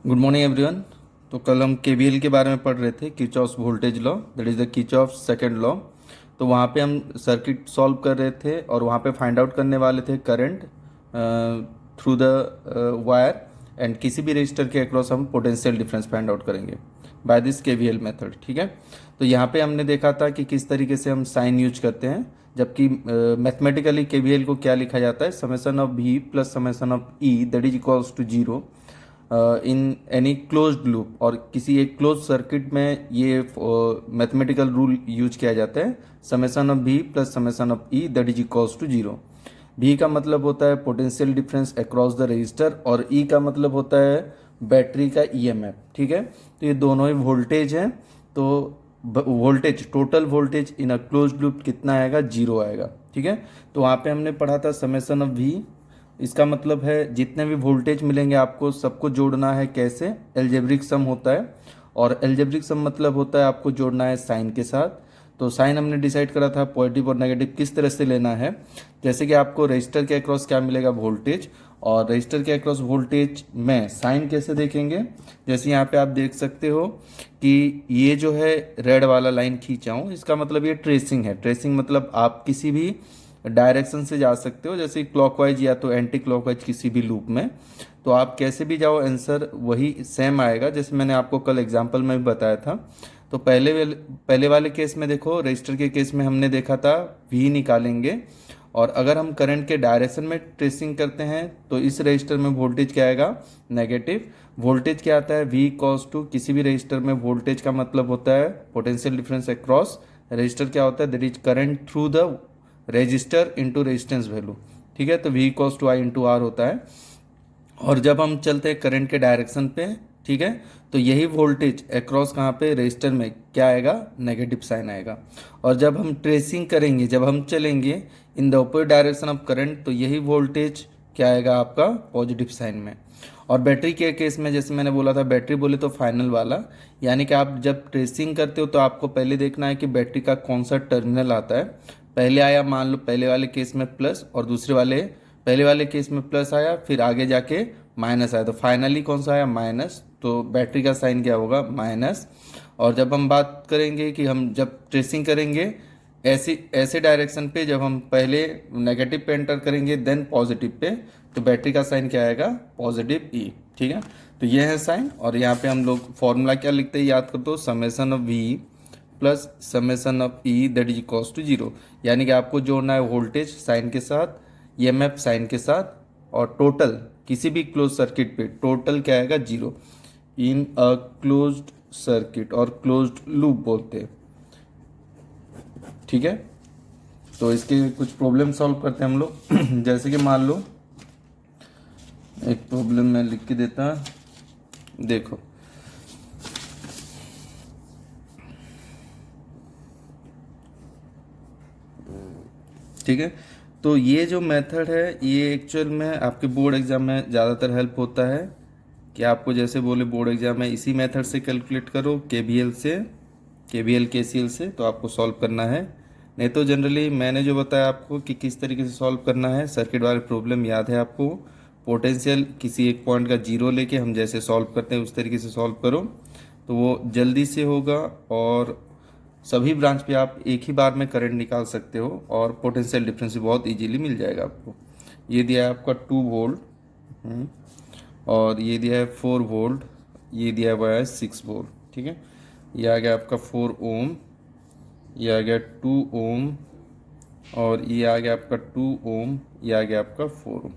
Good morning everyone. तो कल हम केवीएल के बारे में पढ़ रहे थे, Kirchhoff's voltage law, that is the Kirchhoff's second law. तो वहाँ पे हम सर्किट सॉल्व कर रहे थे और वहाँ पे फाइंड आउट करने वाले थे current through the wire, and किसी भी रेजिस्टर के अक्रॉस हम पोटेंशियल डिफरेंस फाइंड आउट करेंगे बाय दिस केवीएल मेथड। ठीक है। तो यहाँ पे हमने देखा था कि किस तरीके से हम साइन यूज करते हैं, जबकि मैथमेटिकली केवीएल को क्या लिखा जाता है, summation of V plus summation of E that is equals to zero in any closed loop. और किसी एक क्लोज सर्किट में ये मैथमेटिकल रूल यूज किया जाता है, summation of V plus summation of E that is equals to zero. V का मतलब होता है potential difference across the resistor, और ई का मतलब होता है बैटरी का ईएमएफ। ठीक है। तो ये दोनों ही वोल्टेज हैं। तो voltage, total voltage in a closed loop कितना आएगा, जीरो आएगा। ठीक है। तो वहाँ पे हमने पढ़ा था समेसन ऑफ वी, इसका मतलब है जितने भी वोल्टेज मिलेंगे आपको सबको जोड़ना है। कैसे? एल्जेब्रिक सम होता है, और एल्जेब्रिक सम मतलब होता है आपको जोड़ना है साइन के साथ। तो साइन हमने डिसाइड करा था पॉजिटिव और नेगेटिव किस तरह से लेना है। जैसे कि आपको रजिस्टर के अक्रॉस क्या मिलेगा, वोल्टेज, और रजिस्टर के अक्रॉस वोल्टेज में साइन कैसे देखेंगे। जैसे यहाँ पे आप देख सकते हो कि ये जो है रेड वाला लाइन खींचा हूँ, इसका मतलब ये ट्रेसिंग है। ट्रेसिंग मतलब आप किसी भी डायरेक्शन से जा सकते हो, जैसे क्लॉकवाइज या तो एंटी क्लॉकवाइज किसी भी लूप में। तो आप कैसे भी जाओ आंसर वही सेम आएगा, जैसे मैंने आपको कल एग्जांपल में भी बताया था। तो पहले वाले केस में देखो, रजिस्टर के केस में हमने देखा था वी निकालेंगे, और अगर हम करंट के डायरेक्शन में ट्रेसिंग करते हैं तो इस रजिस्टर में वोल्टेज क्या आएगा, नेगेटिव। वोल्टेज क्या आता है, वी कॉस टू, किसी भी रजिस्टर में वोल्टेज का मतलब होता है पोटेंशियल डिफरेंस अक्रॉस रजिस्टर। क्या होता है, that is current through the resistor into resistance value. ठीक है। तो V cause to I into R होता है। और जब हम चलते हैं करंट के डायरेक्शन पे, ठीक है, तो यही वोल्टेज अक्रॉस कहाँ पे, रजिस्टर में क्या आएगा, नेगेटिव साइन आएगा। और जब हम ट्रेसिंग करेंगे, जब हम चलेंगे in the opposite direction of current, तो यही वोल्टेज क्या आएगा आपका, पॉजिटिव साइन में। और बैटरी के केस में जैसे मैंने बोला था, बैटरी बोले तो फाइनल वाला, यानी कि आप जब ट्रेसिंग करते हो तो आपको पहले देखना है कि बैटरी का कौन सा टर्मिनल आता है। पहले आया, मान लो पहले वाले केस में प्लस, और दूसरे वाले, पहले वाले केस में प्लस आया, फिर आगे जाके माइनस आया, तो फाइनली कौन सा आया, माइनस। तो बैटरी का साइन क्या होगा, माइनस। और जब हम बात करेंगे कि हम जब ट्रेसिंग करेंगे ऐसे ऐसे डायरेक्शन पे, जब हम पहले नेगेटिव पे एंटर करेंगे देन पॉजिटिव पे, तो बैटरी का साइन क्या आएगा, पॉजिटिव ई। ठीक है। तो ये है साइन, और यहाँ पे हम लोग फॉर्मूला क्या लिखते हैं, याद कर दो, summation of V plus summation of E that is equals to zero. यानी कि आपको जोड़ना है वोल्टेज साइन के साथ, ईएमएफ साइन के साथ, और टोटल किसी भी क्लोज सर्किट पे टोटल क्या आएगा, zero in a closed circuit, और क्लोज्ड लूप बोलते हैं। ठीक है। तो इसके कुछ प्रॉब्लम सॉल्व करते हैं हम लोग। जैसे कि मान लो एक प्रॉब्लम मैं लिख के देता, देखो, ठीक है। तो ये जो मेथड है ये एक्चुअल में आपके बोर्ड एग्जाम में ज़्यादातर हेल्प होता है, कि आपको जैसे बोले बोर्ड एग्जाम में इसी मेथड से कैलकुलेट करो, केवीएल से, केवीएल केसीएल से, तो आपको सॉल्व करना है। नहीं तो जनरली मैंने जो बताया आपको कि किस तरीके से सॉल्व करना है, सर्किट वाले प्रॉब्लम याद है आपको, पोटेंशियल किसी एक पॉइंट का जीरो लेके हम जैसे सॉल्व करते हैं उस तरीके से सॉल्व करो, तो वो जल्दी से होगा, और सभी ब्रांच पे आप एक ही बार में करंट निकाल सकते हो, और पोटेंशियल डिफरेंस भी बहुत इजीली मिल जाएगा आपको। ये दिया है आपका 2 वोल्ट, और ये दिया है 4 वोल्ट, ये दिया हुआ है 6 वोल्ट। ठीक है। ये आ गया आपका 4 ओम, ये आ गया 2 ओम, और ये आ गया आपका 2 ओम, ये आ गया आपका 4 ओम।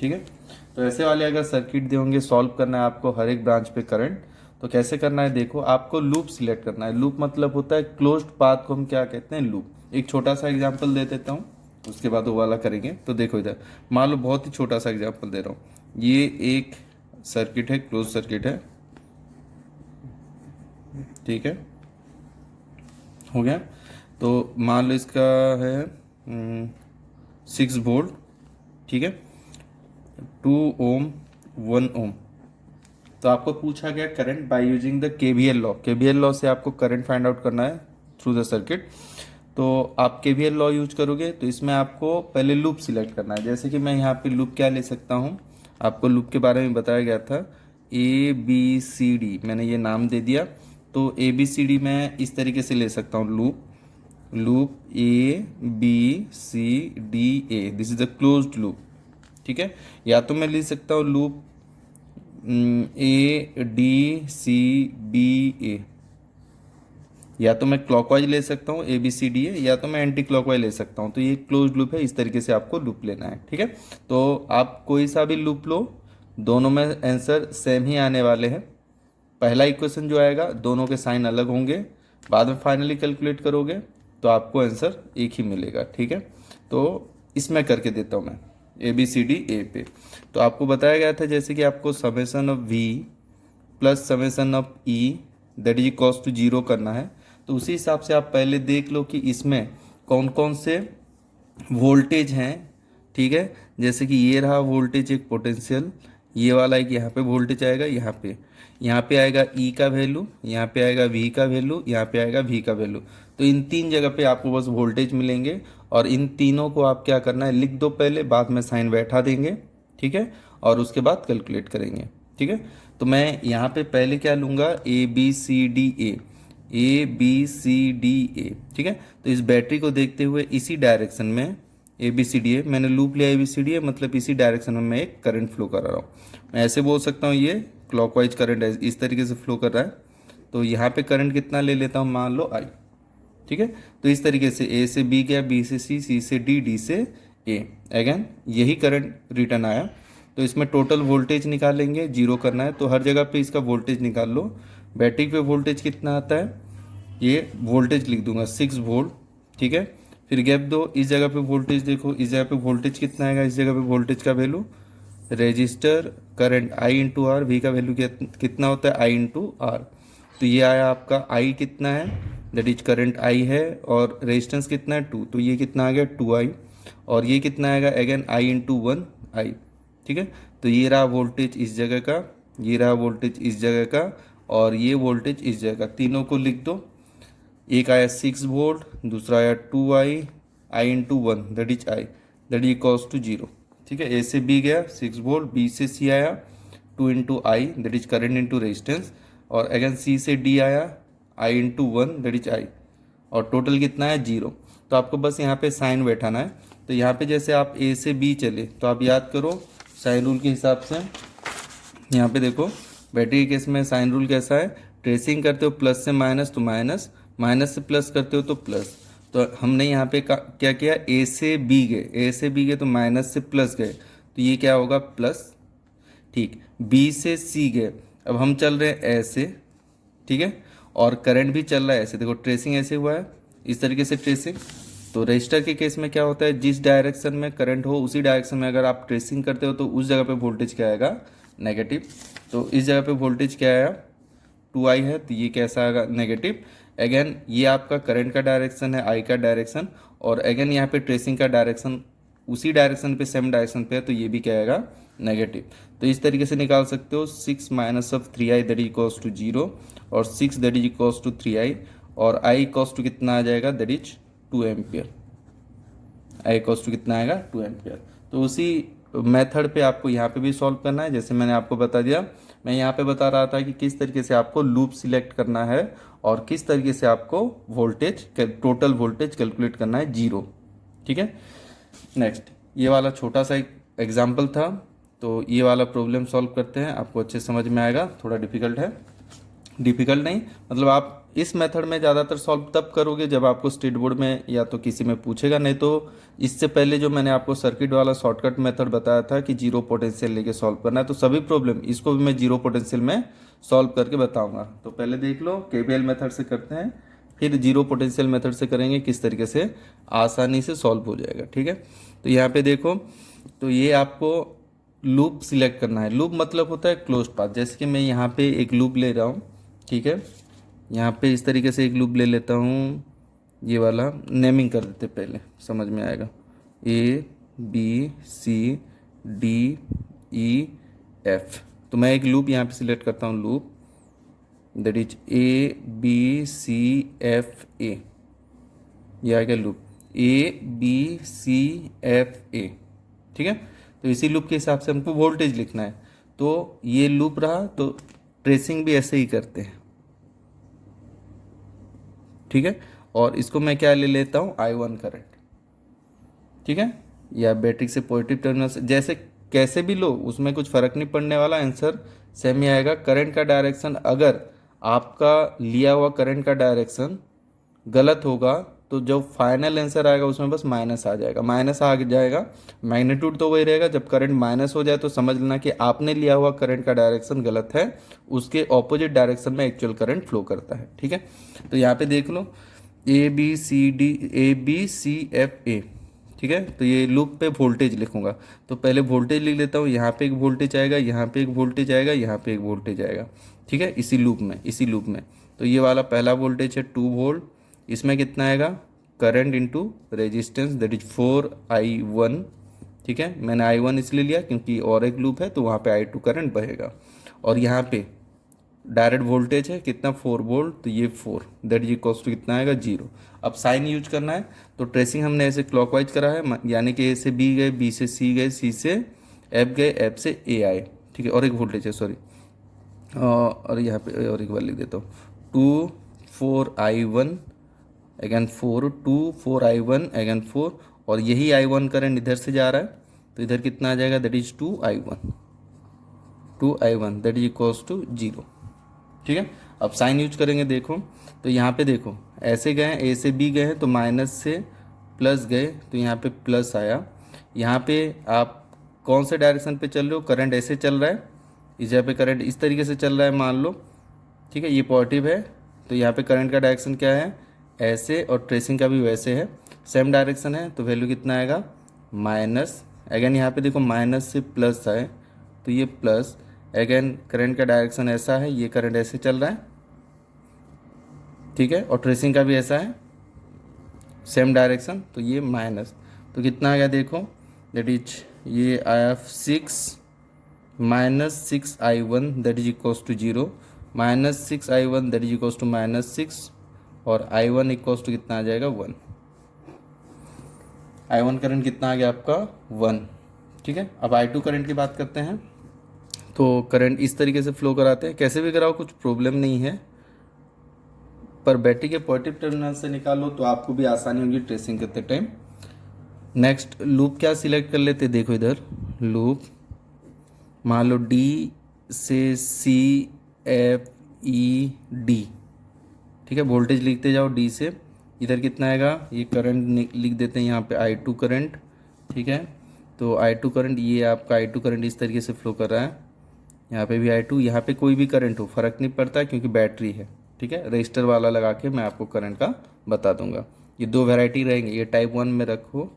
ठीक है। तो ऐसे वाले अगर सर्किट दे होंगे, सॉल्व करना है आपको हर एक ब्रांच पे करंट, तो कैसे करना है, देखो, आपको लूप सिलेक्ट करना है। लूप मतलब होता है क्लोज्ड पाथ को हम क्या कहते हैं, लूप। एक छोटा सा एग्जांपल दे देता हूँ, उसके बाद वो वाला करेंगे। तो देखो इधर, मान लो बहुत ही छोटा सा एग्जांपल दे रहा हूँ, ये एक सर्किट है, क्लोज सर्किट है। ठीक है, हो गया। तो मान लो इसका है 6 वोल्ट। ठीक है, 2 ओम, 1 ओम। तो आपको पूछा गया current by using the KVL law. KVL law से आपको करंट फाइंड आउट करना है थ्रू द सर्किट। तो आप केवीएल लॉ यूज करोगे तो इसमें आपको पहले लूप सिलेक्ट करना है। जैसे कि मैं यहाँ पे लूप क्या ले सकता हूँ, आपको लूप के बारे में बताया गया था ABCD मैंने ये नाम दे दिया। तो ABCD मैं इस तरीके से ले सकता हूँ, loop ABCDA, this is a closed loop. ठीक है, या तो मैं लिख सकता हूँ लूप ADCBA, या तो मैं क्लॉकवाइज ले सकता हूँ ABCDA, या तो मैं एंटी क्लॉकवाइज ले सकता हूँ। तो ये क्लोज लूप है, इस तरीके से आपको लूप लेना है। ठीक है, तो आप कोई सा भी लूप लो, दोनों में आंसर सेम ही आने वाले हैं। पहला इक्वेशन जो आएगा दोनों के साइन अलग होंगे, बाद में फाइनली कैलकुलेट करोगे तो आपको आंसर एक ही मिलेगा। ठीक है, तो इसमें करके देता हूँ मैं ABCDA पे। तो आपको बताया गया था जैसे कि आपको summation of V plus summation of E that is equals to 0 करना है। तो उसी हिसाब से आप पहले देख लो कि इसमें कौन कौन से वोल्टेज हैं। ठीक है, जैसे कि ये रहा वोल्टेज एक पोटेंशियल, ये वाला एक यहाँ पे वोल्टेज आएगा, यहाँ पे आएगा E का वैल्यू, यहाँ पे आएगा V का वैल्यू, यहाँ पे आएगा V का वैल्यू। तो इन तीन जगह पे आपको बस वोल्टेज मिलेंगे, और इन तीनों को आप क्या करना है, लिख दो पहले, बाद में साइन बैठा देंगे। ठीक है, और उसके बाद कैलकुलेट करेंगे। ठीक है, तो मैं यहाँ पे पहले क्या लूँगा, ABCDA, ABCDA। ठीक है, तो इस बैटरी को देखते हुए इसी डायरेक्शन में ABCDA मैंने लूप लिया, ABCDA मतलब इसी डायरेक्शन में मैं एक करंट फ्लो कर रहा हूँ। मैं ऐसे बोल सकता हूँ ये क्लॉकवाइज करंट है, इस तरीके से फ्लो कर रहा है। तो यहाँ पे करंट कितना ले लेता हूँ, मान लो I। ठीक है, तो इस तरीके से A से B गया, B से C, C से D, D से A, अगेन यही करंट रिटर्न आया। तो इसमें टोटल वोल्टेज निकालेंगे, जीरो करना है तो हर जगह पे इसका वोल्टेज निकाल लो। बैटरी पे वोल्टेज कितना आता है, ये वोल्टेज लिख दूंगा 6 वोल्ट। ठीक है, फिर गैप दो, इस जगह पे वोल्टेज देखो, इस जगह पे वोल्टेज कितना आएगा, इस जगह पे वोल्टेज का value resistor current I into R, V का वैल्यू कितना होता है I इंटू आर। तो ये आया आपका I कितना है, दैट इज करंट I है, और रेजिस्टेंस कितना है 2, तो ये कितना आ गया 2I, और ये कितना आएगा अगेन I इंटू 1I। ठीक है, तो ये रहा वोल्टेज इस जगह का, ये रहा वोल्टेज इस जगह का, और ये वोल्टेज इस जगह का, तीनों को लिख दो। एक आया 6 वोल्ट, दूसरा आया 2I, I into 1 that is I, that is equals to 0। ठीक है, A से B गया 6 वोल्ट, B से C आया 2 into I that is current into resistance, और अगेन C से D आया I into 1 that is I, और टोटल कितना है 0। तो आपको बस यहाँ पे साइन बैठाना है। तो यहाँ पे जैसे आप A से B चले तो आप याद करो साइन रूल के हिसाब से। यहाँ पे देखो बैटरी के केस में साइन रूल कैसा है, ट्रेसिंग करते हो प्लस से माइनस तो माइनस, माइनस से प्लस करते हो तो प्लस। तो हमने यहाँ पे क्या किया, A से B गए, A से B गए तो माइनस से प्लस गए, तो ये क्या होगा प्लस। ठीक, B से C गए, अब हम चल रहे हैं ऐसे। ठीक है, और करंट भी चल रहा है ऐसे, देखो ट्रेसिंग ऐसे हुआ है, इस तरीके से ट्रेसिंग। तो रजिस्टर के केस में क्या होता है, जिस डायरेक्शन में करंट हो उसी डायरेक्शन में अगर आप ट्रेसिंग करते हो तो उस जगह पे वोल्टेज क्या आएगा, नेगेटिव। तो इस जगह पे वोल्टेज क्या आया 2I है, तो ये कैसा आएगा नेगेटिव। अगेन ये आपका करंट का डायरेक्शन है, I का डायरेक्शन, और अगेन यहाँ पे ट्रेसिंग का डायरेक्शन उसी डायरेक्शन पे सेम डायरेक्शन पे है, तो ये भी क्या आएगा नेगेटिव। तो इस तरीके से निकाल सकते हो 6 minus of 3I that is equals to 0, और 6 that is equals to 3I, और I इक्वल्स टू कितना आ जाएगा that is 2 ampere. I equals to कितना आएगा 2 एम्पियर। तो उसी मेथड पे आपको यहाँ पे भी सॉल्व करना है, जैसे मैंने आपको बता दिया। मैं यहाँ पे बता रहा था कि किस तरीके से आपको लूप सिलेक्ट करना है और किस तरीके से आपको वोल्टेज टोटल वोल्टेज कैलकुलेट करना है 0। ठीक है, नेक्स्ट ये वाला छोटा सा एक एग्जाम्पल था, तो ये वाला प्रॉब्लम सॉल्व करते हैं, आपको अच्छे समझ में आएगा। थोड़ा डिफिकल्ट है, डिफिकल्ट नहीं मतलब आप इस मेथड में ज़्यादातर सॉल्व तब करोगे जब आपको स्टेट बोर्ड में या तो किसी में पूछेगा, नहीं तो इससे पहले जो मैंने आपको सर्किट वाला शॉर्टकट मेथड बताया था कि जीरो पोटेंशियल लेके सॉल्व करना है, तो सभी प्रॉब्लम इसको भी मैं जीरो पोटेंशियल में सॉल्व करके बताऊंगा। तो पहले देख लो केवीएल मेथड से करते हैं, फिर जीरो पोटेंशियल मेथड से करेंगे, किस तरीके से आसानी से सॉल्व हो जाएगा। ठीक है, तो यहाँ पे देखो, तो ये आपको लूप सिलेक्ट करना है। लूप मतलब होता है क्लोज पाथ। जैसे कि मैं यहाँ पे एक लूप ले रहा हूँ, ठीक है, यहाँ पे इस तरीके से एक लूप ले लेता हूँ, ये वाला नेमिंग कर देते पहले, समझ में आएगा। ABCDEF, तो मैं एक लूप यहाँ पे सिलेक्ट करता हूँ, लूप दैट इज ABCFA, ये आ गया लूप ABCFA। ठीक है, तो इसी लूप के हिसाब से हमको वोल्टेज लिखना है। तो ये लूप रहा, तो ट्रेसिंग भी ऐसे ही करते हैं, ठीक है। और इसको मैं क्या ले लेता हूँ, I1 करंट, ठीक है, या बैटरी से पॉजिटिव टर्मिनल से, जैसे कैसे भी लो उसमें कुछ फ़र्क नहीं पड़ने वाला, आंसर सेम ही आएगा। करंट का डायरेक्शन, अगर आपका लिया हुआ करंट का डायरेक्शन गलत होगा तो जो फाइनल आंसर आएगा उसमें बस माइनस आ जाएगा, माइनस आ जाएगा। मैग्नीट्यूड तो वही रहेगा, जब करंट माइनस हो जाए तो समझ लेना कि आपने लिया हुआ करंट का डायरेक्शन गलत है, उसके ऑपोजिट डायरेक्शन में एक्चुअल करंट फ्लो करता है, ठीक है। तो यहाँ पे देख लो ABCDFA, ठीक है। तो ये लूप पे वोल्टेज लिखूंगा, तो पहले वोल्टेज लिख लेता हूँ। यहाँ पे एक वोल्टेज आएगा, यहाँ पे एक वोल्टेज आएगा, यहाँ पे एक वोल्टेज आएगा, ठीक है, इसी लूप में। तो ये वाला पहला वोल्टेज है 2 वोल्ट, इसमें कितना आएगा, current into resistance, that is 4I1, ठीक है। मैंने I1 इसलिए लिया क्योंकि और एक लूप है तो वहाँ पे I2 करंट बहेगा। और यहाँ पे डायरेक्ट वोल्टेज है कितना, 4 वोल्ट, तो ये 4, दैट इज इक्वल्स टू कितना आएगा, 0। अब साइन यूज करना है, तो ट्रेसिंग हमने ऐसे क्लॉकवाइज करा है, यानी कि A से B गए, B से C गए, C से F गए, F से A आए, ठीक है। और एक वोल्टेज है, सॉरी, और यहाँ पे और एक बार लिख देता हूँ, 2 4I1 अगेन 4 अगेन 4, और यही I1 करंट इधर से जा रहा है, तो इधर कितना आ जाएगा, that is 2I1 that is equals to 0, ठीक है। अब साइन यूज करेंगे, देखो तो यहाँ पे देखो ऐसे गए हैं, A से B गए हैं तो माइनस से प्लस गए, तो यहाँ पे प्लस आया। यहाँ पे आप कौन से डायरेक्शन पे चल रहे हो, करंट ऐसे चल रहा है, इस जगह पे करंट इस तरीके से चल रहा है मान लो, ठीक है, ये पॉजिटिव है, तो यहाँ पे करंट का डायरेक्शन क्या है, ऐसे, और ट्रेसिंग का भी वैसे है, सेम डायरेक्शन है, तो वैल्यू कितना आएगा, माइनस। अगेन यहाँ पे देखो माइनस से प्लस आए, तो ये प्लस, अगेन करंट का डायरेक्शन ऐसा है, ये करंट ऐसे चल रहा है, ठीक है, और ट्रेसिंग का भी ऐसा है, सेम डायरेक्शन, तो ये माइनस, तो कितना आ गया देखो, दैट इज ये आया 6 -6I1 that is equals to 0, -6I1 that is equals to -6, और I1 इक्वल्स टू कितना आ जाएगा, 1। I1 करंट कितना आ गया आपका, 1, ठीक है। अब I2 करंट की बात करते हैं, तो करंट इस तरीके से फ्लो कराते हैं, कैसे भी कराओ कुछ प्रॉब्लम नहीं है, पर बैटरी के पॉजिटिव टर्मिनल से निकालो तो आपको भी आसानी होगी ट्रेसिंग करते टाइम। नेक्स्ट लूप क्या सिलेक्ट कर लेते, देखो इधर लूप मान लो D से CFED, ठीक है, वोल्टेज लिखते जाओ D से, इधर कितना आएगा, ये करंट लिख देते हैं यहाँ पे I2 करंट, ठीक है। तो I2 करंट, ये आपका I2 करंट इस तरीके से फ्लो कर रहा है, यहाँ पे भी I2, यहाँ पे कोई भी करंट हो फ़र्क नहीं पड़ता क्योंकि बैटरी है, ठीक है। रजिस्टर वाला लगा के मैं आपको करंट का बता दूंगा। ये 2 वैरायटी रहेंगे, ये टाइप 1 में रखो,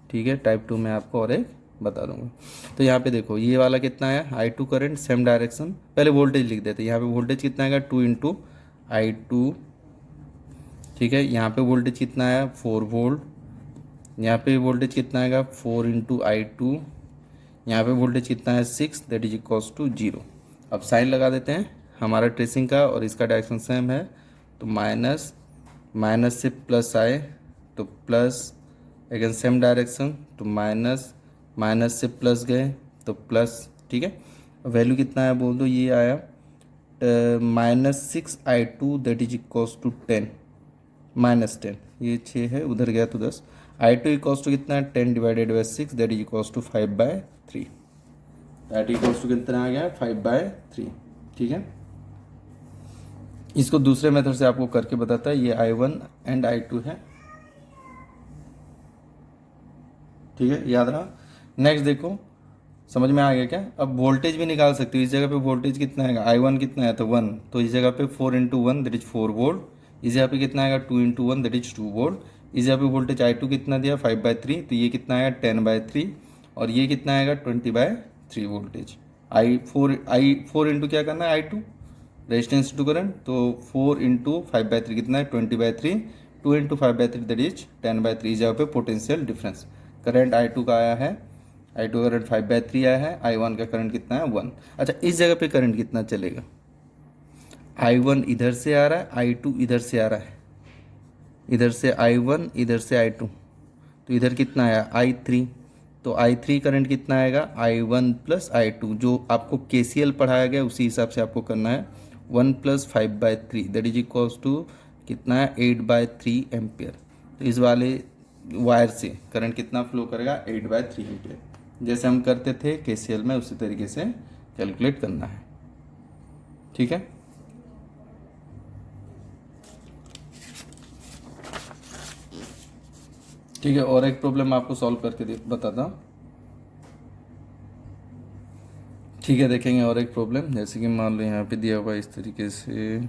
ठीक है, टाइप 2 में आपको और एक बता दूंगा। तो यहाँ पे देखो ये वाला कितना है, I2 करंट, सेम डायरेक्शन, पहले वोल्टेज लिख देते हैं, यहाँ पे वोल्टेज कितना आएगा, 2 × I2, ठीक है। यहाँ पे वोल्टेज कितना है, 4 वोल्ट, यहाँ पे वोल्टेज कितना आएगा, 4 × I2, यहाँ पे वोल्टेज कितना है, 6 दैट इज इक्वल्स टू 0। अब साइन लगा देते हैं, हमारा ट्रेसिंग का और इसका डायरेक्शन सेम है, तो माइनस, माइनस से प्लस आए तो प्लस, अगेन सेम डायरेक्शन, तो माइनस, माइनस से प्लस गए तो प्लस, ठीक है। वैल्यू कितना है बोल दो, ये आया -6I2 that is equals to 10, -10, ये 6 है, उधर गया तो 10। I2 इक्वल्स टू कितना है, 10/6 that is equals to 5/3, that equals to कितना आ गया, 5/3, ठीक है। इसको दूसरे मेथड से आपको करके बताता है, ये I1 एंड I2 है, ठीक है, याद रहा। नेक्स्ट देखो, समझ में आ गया क्या, अब वोल्टेज भी निकाल सकते हो, इस जगह पे वोल्टेज कितना आएगा, I1 कितना है तो 1, तो इस जगह पे 4 × 1 दैट इज 4 वोल्ट, इस जगह पे कितना आएगा, 2 × 1 दैट इज 2 वोल्ट, इस जगह पे वोल्टेज I2 कितना दिया, 5/3, तो ये कितना आएगा, 10/3, और ये कितना आएगा, 20/3 वोल्टेज। I4 इंटू क्या करना है, I2 रेजिस्टेंस टू करंट, तो 4 × 5/3 कितना है, 20/3, 2 × 5/3 दैट इज 10/3, इस जगह पे पोटेंशियल डिफरेंस, करंट I2 का आया है, I2 का करंट 5/3 आया है, I1 का करंट कितना है, 1। अच्छा, इस जगह पे करंट कितना चलेगा, I1 इधर से आ रहा है, I2 इधर से आ रहा है, इधर से I1 इधर से I2, तो इधर कितना आया, I3, तो I3 करंट कितना आएगा, I1 प्लस I2, जो आपको KCL पढ़ाया गया उसी हिसाब से आपको करना है। 1 plus 5/3 that is equals to कितना है, 8/3 एम्पियर। तो इस वाले वायर से करंट कितना फ्लो करेगा, 8/3 एम्पियर। जैसे हम करते थे KCL में उसी तरीके से कैलकुलेट करना है, ठीक है। ठीक है, और एक प्रॉब्लम आपको सॉल्व करके बताता हूँ। ठीक है, देखेंगे और एक प्रॉब्लम। जैसे कि मान लो यहाँ पे दिया हुआ इस तरीके से,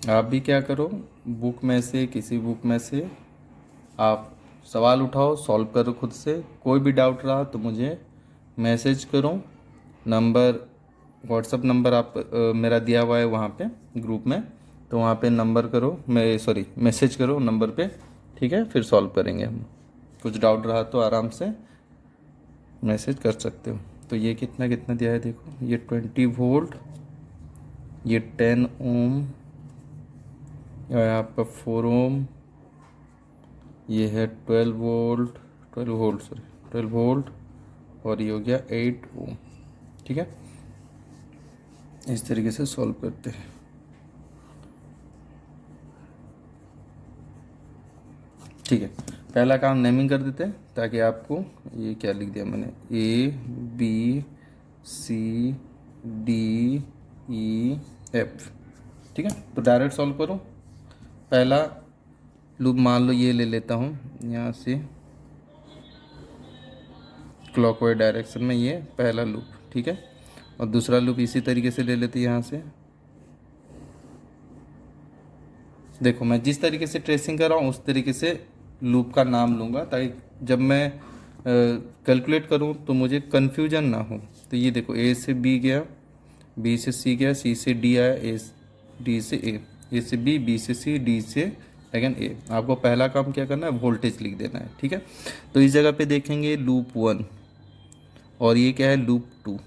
आप भी क्या करो, बुक में से, किसी बुक में से आप सवाल उठाओ, सॉल्व करो खुद से। कोई भी डाउट रहा तो मुझे मैसेज करो। नंबर, व्हाट्सअप नंबर आप मेरा दिया हुआ है वहाँ पे ग्रुप में, तो वहाँ पे नंबर करो, मैसेज करो नंबर पे, ठीक है। फिर सॉल्व करेंगे हम। कुछ डाउट रहा तो आराम से मैसेज कर सकते हो। तो ये कितना कितना दिया है देखो, ये 20 वोल्ट, ये 10 ओम, यहाँ पर 4 ओम, ये है 12 वोल्ट, और ये हो गया 8 ओम, ठीक है। इस तरीके से सॉल्व करते हैं। ठीक है, पहला काम नेमिंग कर देते हैं ताकि आपको, ये क्या लिख दिया मैंने, ABCDEF, ठीक है। तो डायरेक्ट सॉल्व करो। पहला लूप मान लो ये ले लेता हूँ यहाँ से क्लॉकवाइज डायरेक्शन में, ये पहला लूप, ठीक है। और दूसरा लूप इसी तरीके से ले लेते हैं यहाँ से। देखो मैं जिस तरीके से ट्रेसिंग कर रहा हूँ उस तरीके से लूप का नाम लूँगा ताकि जब मैं कैलकुलेट करूँ तो मुझे कन्फ्यूजन ना हो। तो ये देखो, A से B गया, B से C गया, C से D आया, D से A से B से C, D से अगेन A। आपको पहला काम क्या करना है, वोल्टेज लिख देना है, ठीक है। तो इस जगह पे देखेंगे लूप 1, और ये क्या है, लूप 2।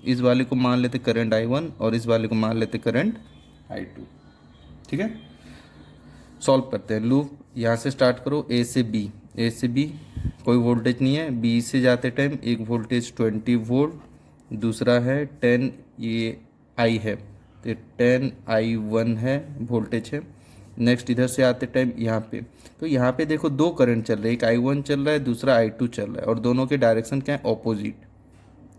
इस वाले को मान लेते करंट I1 और इस वाले को मान लेते करंट I2, ठीक है। सॉल्व करते हैं। लूप यहाँ से स्टार्ट करो, A से B कोई वोल्टेज नहीं है। B से जाते टाइम एक वोल्टेज 20 वोल्ट, दूसरा है 10, ये I है तो 10I1 है, वोल्टेज है। नेक्स्ट इधर से आते टाइम यहाँ पे, तो यहाँ पे देखो दो करंट चल रहे हैं, एक I1 चल रहा है, दूसरा I2 चल रहा है, और दोनों के डायरेक्शन क्या है, ऑपोजिट,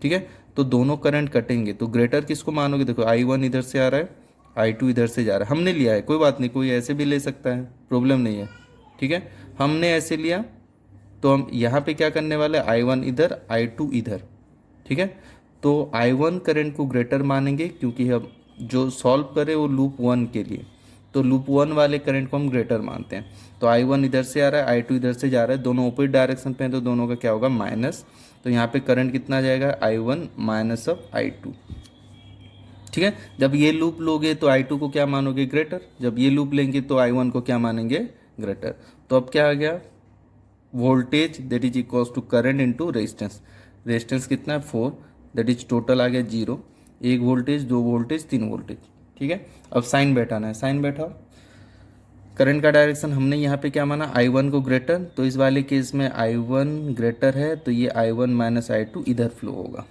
ठीक है। तो दोनों करंट कटेंगे तो ग्रेटर किसको मानोगे, देखो I1 इधर से आ रहा है, I2 इधर से जा रहा है। हमने लिया है, कोई बात नहीं, कोई ऐसे भी ले सकता है, प्रॉब्लम नहीं है, ठीक है। हमने ऐसे लिया तो हम यहाँ पे क्या करने वाले, I1 इधर, I2 इधर, ठीक है। तो I1 करंट को ग्रेटर मानेंगे क्योंकि हम जो सॉल्व करें वो लूप 1 के लिए, तो लूप 1 वाले करंट को हम ग्रेटर मानते हैं। तो I1 इधर से आ रहा है, I2 इधर से जा रहा है, दोनों अपोजिट डायरेक्शन पे हैं तो दोनों का क्या होगा, माइनस। तो यहाँ पे करंट कितना जाएगा, I1 माइनस ऑफ I2, ठीक है। जब ये लूप लोगे तो I2 को क्या मानोगे, ग्रेटर। जब ये लूप लेंगे तो I1 को क्या मानेंगे, ग्रेटर। तो अब क्या आ गया, voltage that is equals to current into resistance. Resistance कितना है, 4, दैट इज टोटल आ गया 0। एक वोल्टेज, दो वोल्टेज, तीन वोल्टेज, ठीक है। अब साइन बैठाना है, साइन बैठाओ। करंट का डायरेक्शन हमने यहाँ पे क्या माना, I1 को ग्रेटर, तो इस वाले केस में I1 ग्रेटर है तो ये I1 माइनस I2 इधर फ्लो होगा,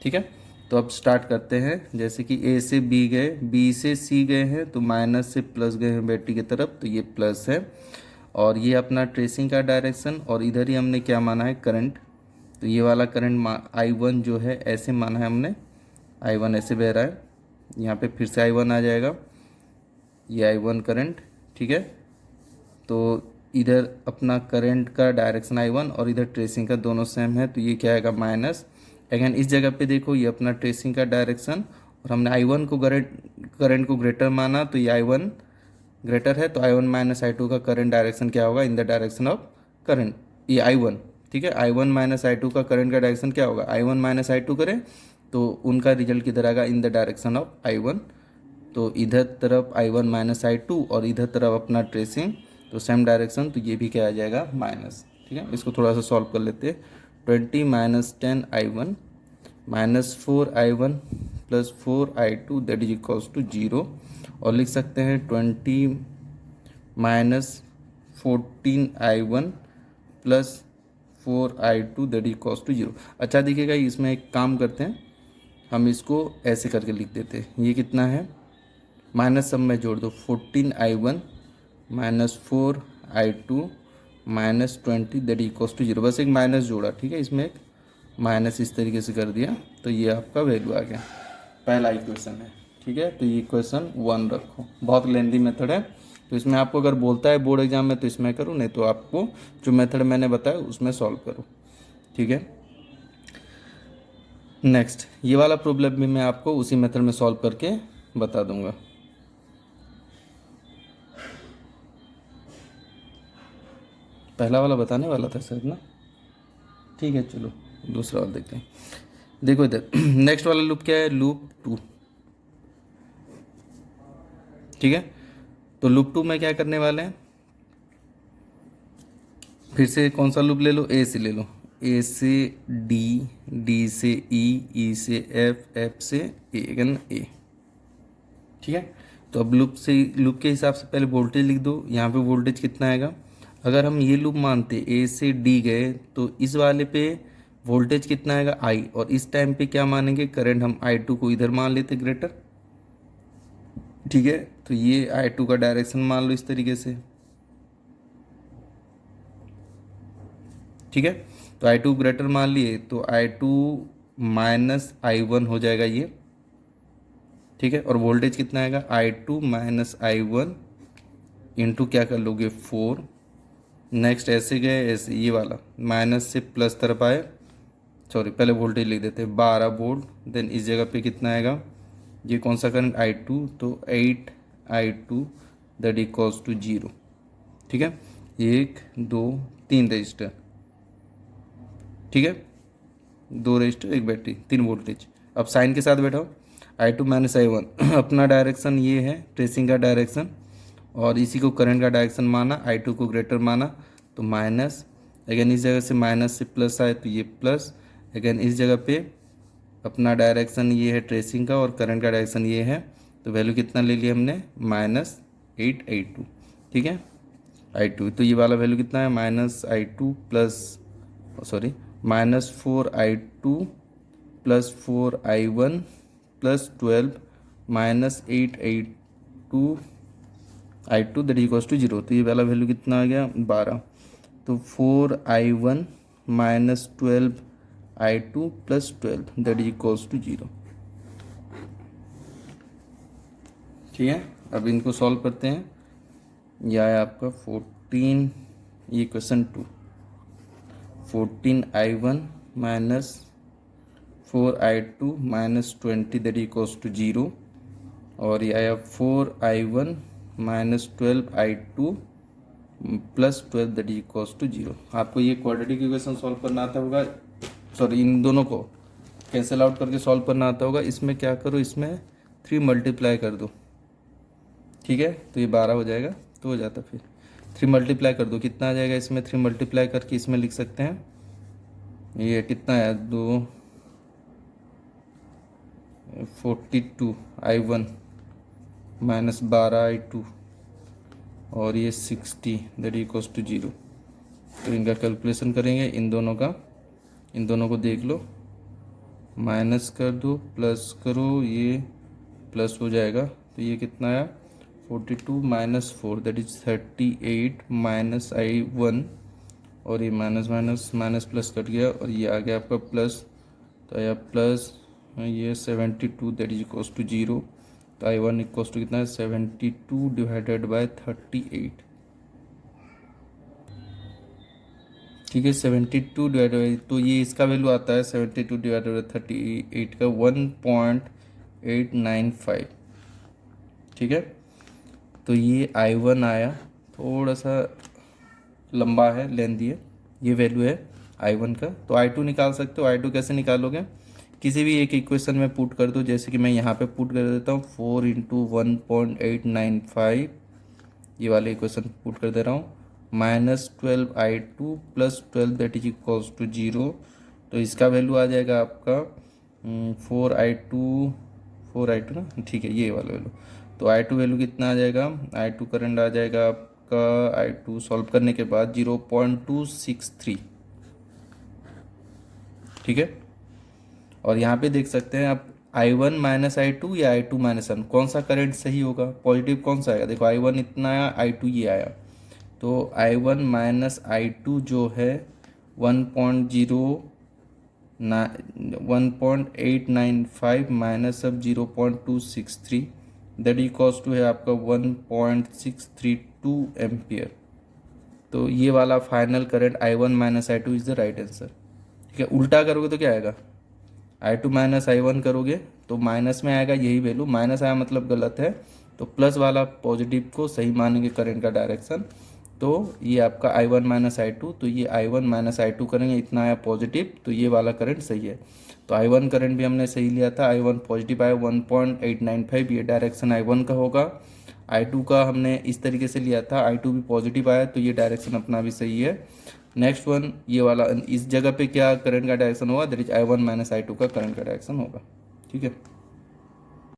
ठीक है। तो अब स्टार्ट करते हैं। जैसे कि A से B गए, B से C गए हैं तो माइनस से प्लस गए हैं बैटरी की तरफ, तो ये प्लस है। और ये अपना ट्रेसिंग का डायरेक्शन, और इधर ही हमने क्या माना है, करंट। तो ये वाला करंट I1 जो है ऐसे माना है हमने, I1 ऐसे बह रहा है, यहाँ पे फिर से I1 आ जाएगा, ये I1 करंट, ठीक है। तो इधर अपना करंट का डायरेक्शन I1 और इधर ट्रेसिंग का दोनों सेम है, तो ये क्या आएगा, माइनस। अगेन इस जगह पे देखो, ये अपना ट्रेसिंग का डायरेक्शन, और हमने I1 को करंट को ग्रेटर माना तो ये I1 ग्रेटर है, तो I1 माइनस I2 का करंट डायरेक्शन क्या होगा, in the direction of current, ये I1, ठीक है। I1 माइनस I2 का करंट का डायरेक्शन क्या होगा, I1 माइनस I2 करें तो उनका रिजल्ट किधर आएगा, in the direction of I1। तो इधर तरफ I1 माइनस I2 और इधर तरफ अपना ट्रेसिंग, तो सेम डायरेक्शन, तो ये भी क्या आ जाएगा, माइनस, ठीक है, इसको थोड़ा सा सॉल्व कर लेते हैं। 20 minus 10i1 minus 4i1 plus 4i2 that is equals to 0, और लिख सकते हैं 20 minus 14i1 plus 4i2 that is equals to 0। अच्छा दिखेगा, इसमें एक काम करते हैं, हम इसको ऐसे करके लिख देते हैं। ये कितना है, माइनस सब में जोड़ दो, 14i1 minus 4i2 minus 20 that equals to 0। बस एक माइनस जोड़ा, ठीक है, इसमें एक माइनस इस तरीके से कर दिया, तो ये आपका वैल्यू आ गया। पहला इक्वेशन है, ठीक है, तो ये इक्वेशन 1 रखो। बहुत लेंदी मेथड है, तो इसमें आपको अगर बोलता है बोर्ड एग्जाम में तो इसमें करो, नहीं तो आपको जो मेथड मैंने बताया उसमें सॉल्व करो, ठीक है। नेक्स्ट ये वाला प्रॉब्लम भी मैं आपको उसी मेथड में सॉल्व करके बता दूंगा। पहला वाला बताने वाला था शायद ना, ठीक है, चलो दूसरा वाला देखते हैं। देखो इधर नेक्स्ट वाला लूप क्या है, लूप 2, ठीक है। तो लूप 2 में क्या करने वाले हैं, फिर से कौन सा लूप ले लो, ए से ले लो, ए से डी, डी से ई से एफ से ए, ए, ठीक है। तो अब लूप के हिसाब से पहले वोल्टेज लिख दो। यहाँ पे वोल्टेज कितना आएगा, अगर हम ये लूप मानते ए से डी गए तो इस वाले पे वोल्टेज कितना आएगा आई, और इस टाइम पे क्या मानेंगे, करंट हम I2 को इधर मान लेते ग्रेटर, ठीक है। तो ये I2 का डायरेक्शन मान लो इस तरीके से, ठीक है। तो I2 ग्रेटर मान लिए तो I2 माइनस I1 हो जाएगा ये, ठीक है। और वोल्टेज कितना आएगा, I2 माइनस I1 इंटू क्या कर लोगे 4। नेक्स्ट ऐसे गए, ऐसे ये वाला माइनस से प्लस तरफ आए, सॉरी पहले वोल्टेज लिख देते हैं 12 वोल्ट। देन इस जगह पे कितना आएगा, ये कौन सा करंट I2, तो 8i2 दैट इक्वल्स टू 0, ठीक है। 1 2 3 रजिस्टर, ठीक है, 2 रजिस्टर 1 बैटरी 3 वोल्टेज। अब साइन के साथ बैठाओ, I2 माइनस I1 अपना डायरेक्शन ये है ट्रेसिंग का डायरेक्शन, और इसी को करंट का डायरेक्शन माना, I2 को ग्रेटर माना, तो माइनस, अगेन इस जगह से माइनस से प्लस आए तो ये प्लस, अगेन इस जगह पे अपना डायरेक्शन ये है ट्रेसिंग का और करंट का डायरेक्शन ये है, तो वैल्यू कितना ले लिया हमने, -8i2, ठीक है, I2। तो ये वाला वैल्यू कितना है, -i2 plus sorry -4i2 plus 4i1 plus 12 -8i2 I2 that equals to 0। तो ये वाला वैल्यू कितना आ गया, 12। तो 4i1 minus 12i2 plus 12 that equals to 0, ठीक है। अब इनको सॉल्व करते हैं। यह है आपका 14, ये question 2, 14i1 minus 4i2 minus 20 that equals to 0, और यह आया 4i1 minus 12i2 plus 12 that equals to 0। आपको ये क्वाड्रेटिक इक्वेशन सॉल्व करना आता होगा, सॉरी इन दोनों को कैंसिल आउट करके सॉल्व करना आता होगा। इसमें क्या करो, इसमें 3 मल्टीप्लाई कर दो, ठीक है, तो ये 12 हो जाएगा, तो हो जाता। फिर 3 मल्टीप्लाई कर दो, कितना आ जाएगा, इसमें 3 मल्टीप्लाई करके इसमें लिख सकते हैं, ये कितना है 2 42i1 माइनस 12i2 और ये 60 दैट इक्वल्स टू 0। तो इनका कैलकुलेशन करेंगे, इन दोनों को देख लो, माइनस कर दो प्लस करो, ये प्लस हो जाएगा, तो ये कितना आया 42 minus 4 that is 38 minus i1, और ये minus minus minus plus cut गया और ये आ गया आपका प्लस, तो आया प्लस ये 72 दैट इज इक्वल्स टू 0। तो i1 इक्वल्स टू कितना है 72 डिवाइडेड बाय 38, ठीक है, 72 डिवाइडेड बाई, तो ये इसका वैल्यू आता है 72 डिवाइडेड बाई 38 का 1.895, ठीक है। तो ये i1 आया, थोड़ा सा लंबा है, लेंथी है, ये वैल्यू है i1 का। तो i2 निकाल सकते हो, i2 कैसे निकालोगे, किसी भी एक इक्वेशन में पुट कर दो, जैसे कि मैं यहाँ पे पुट कर देता हूँ 4 × 1.895, ये वाले इक्वेशन पुट कर दे रहा हूँ, -12i2 + 12 that is equals to 0। तो इसका वैल्यू आ जाएगा आपका 4i2 ना, ठीक है, ये वाला वैल्यू। तो i2 वैल्यू कितना आ जाएगा, i2 करंट आ जाएगा आपका, i2 सॉल्व करने के बाद 0.263, ठीक है। और यहाँ पे देख सकते हैं आप i1 - i2 या i2 - i1, कौन सा करंट सही होगा, पॉजिटिव कौन सा आएगा। देखो i1 इतना आया, i2 ये आया, तो i1 - i2 जो है 1.895 माइनस अब 0.263, दैट इक्वल्स टू है आपका 1.632 एम्पियर। तो ये वाला final current i1 - i2 is the right answer, ठीक है। उल्टा करोगे तो क्या आएगा, i2 - i1 करोगे तो माइनस में आएगा, यही वैल्यू, माइनस आया मतलब गलत है, तो प्लस वाला पॉजिटिव को सही मानेंगे करंट का डायरेक्शन। तो ये आपका i1 - i2, तो ये i1 - i2 करेंगे, इतना आया पॉजिटिव, तो ये वाला करंट सही है। तो i1 करंट भी हमने सही लिया था, i1 पॉजिटिव आया 1.895, ये डायरेक्शन i1 का होगा। i2 का हमने इस तरीके से लिया था, i2 भी पॉजिटिव आया, तो ये डायरेक्शन अपना भी सही है। नेक्स्ट वन, ये वाला, इस जगह पे क्या करंट का डायरेक्शन होगा, दैट इज i1 - i2 का करंट का डायरेक्शन होगा, ठीक है।